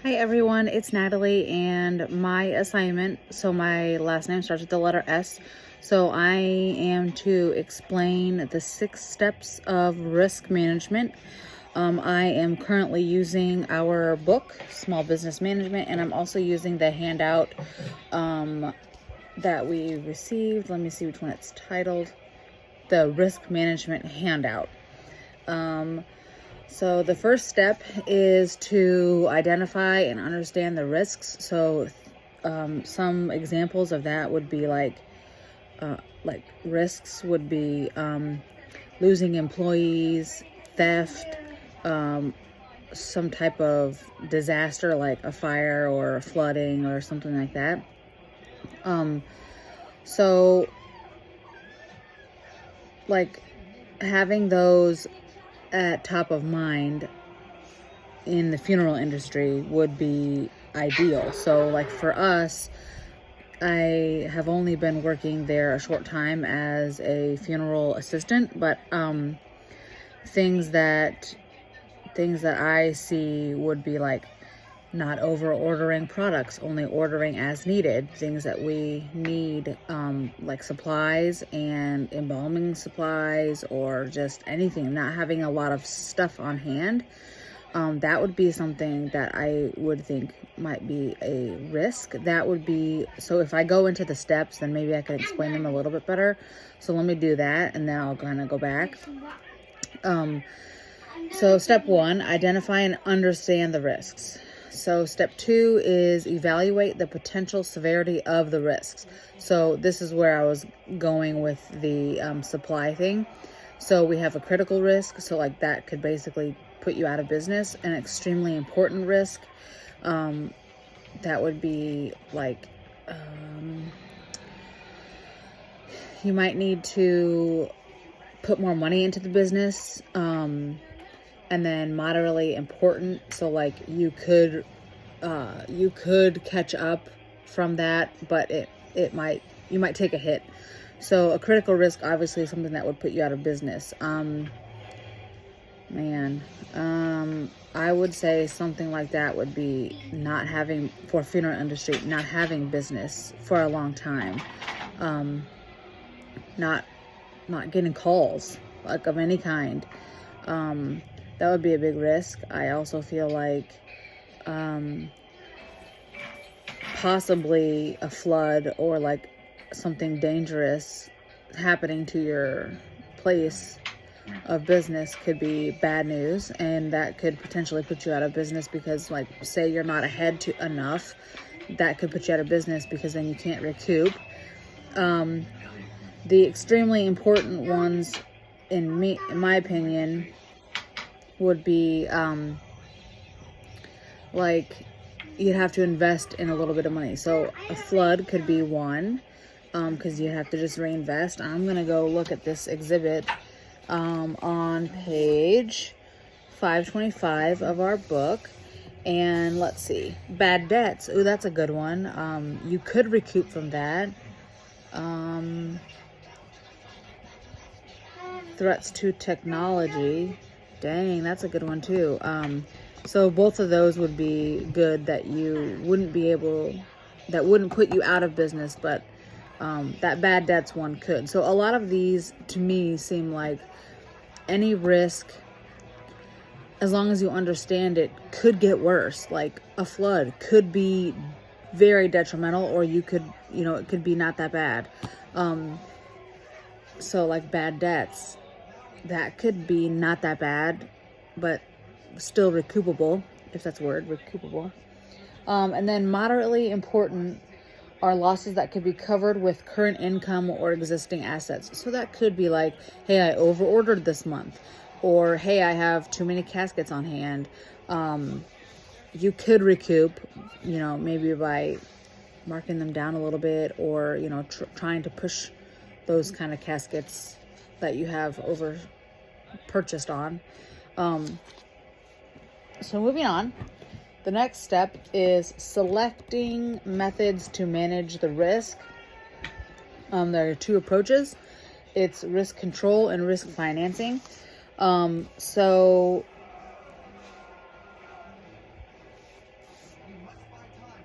Hi everyone, it's Natalie and my assignment, so my last name starts with the letter S. So I am to explain the 6 steps of risk management. I am currently using our book, Small Business Management, and I'm also using the handout that we received. Let me see which one it's titled. The Risk Management Handout. So the first step is to identify and understand the risks. So some examples of that would be like risks would be losing employees, theft, some type of disaster like a fire or flooding or something like that. So like having those at top of mind in the funeral industry would be ideal. So like for us, I have only been working there a short time as a funeral assistant, but things that I see would be like not over ordering products, only ordering as needed. Things that we need, like supplies and embalming supplies or just anything, not having a lot of stuff on hand. That would be something that I would think might be a risk. That would be, so if I go into the steps, then maybe I can explain them a little bit better. So let me do that and then I'll kind of go back. So step 1, identify and understand the risks. So step 2 is evaluate the potential severity of the risks. So this is where I was going with the supply thing. So we have a critical risk. So like that could basically put you out of business. An extremely important risk. That would be like you might need to put more money into the business. And then moderately important, so like you could catch up from that, but you might take a hit. So a critical risk obviously is something that would put you out of business. I would say something like that would be not having, for funeral industry, not having business for a long time, not getting calls like of any kind. That would be a big risk. I also feel like possibly a flood or like something dangerous happening to your place of business could be bad news, and that could potentially put you out of business because, like, say you're not ahead to enough, that could put you out of business because then you can't recoup. The extremely important ones, in my opinion, would be like you'd have to invest in a little bit of money. So a flood could be one, because you have to just reinvest. I'm gonna go look at this exhibit on page 525 of our book, and let's see, bad debts. Ooh, that's a good one. You could recoup from that. Threats to technology. Dang, that's a good one too. So both of those would be good that you wouldn't be able, that wouldn't put you out of business, but that bad debts one could. So a lot of these to me seem like any risk, as long as you understand it, could get worse. Like a flood could be very detrimental, or you could, it could be not that bad. So like bad debts, that could be not that bad, but still recoupable, if that's a word, recoupable. And then moderately important are losses that could be covered with current income or existing assets. So that could be like, hey, I overordered this month, or hey, I have too many caskets on hand. You could recoup, maybe by marking them down a little bit, or trying to push those kind of caskets that you have over purchased on. So moving on, the next step is selecting methods to manage the risk. There are 2 approaches. It's risk control and risk financing. So